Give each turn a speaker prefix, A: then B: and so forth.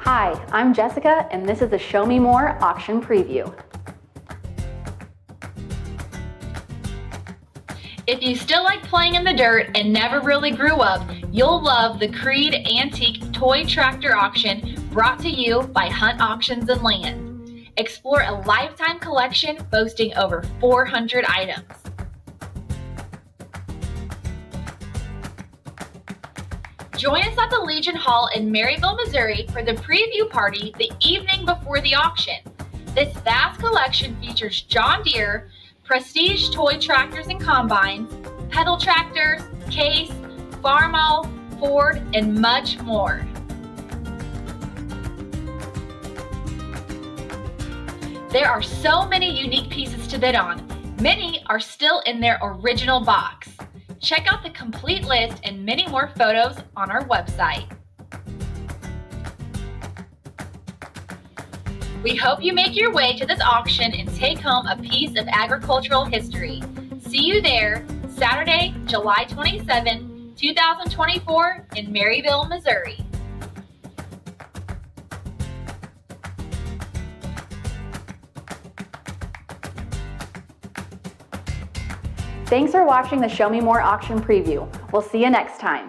A: Hi, I'm Jessica, and this is the Show Me More auction preview.
B: If you still like playing in the dirt and never really grew up, you'll love the Creed Antique Toy Tractor Auction brought to you by Hunt Auctions and Land. Explore a lifetime collection boasting over 400 items. Join us at the Legion Hall in Maryville, Missouri for the preview party the evening before the auction. This vast collection features John Deere, Prestige toy tractors and combines, Petal tractors, Case, Farmall, Ford, and much more. There are so many unique pieces to bid on. Many are still in their original box. Check out the complete list and many more photos on our website. We hope you make your way to this auction and take home a piece of agricultural history. See you there, Saturday, July 27, 2024 in Maryville, Missouri.
A: Thanks for watching the Show Me More auction preview. We'll see you next time.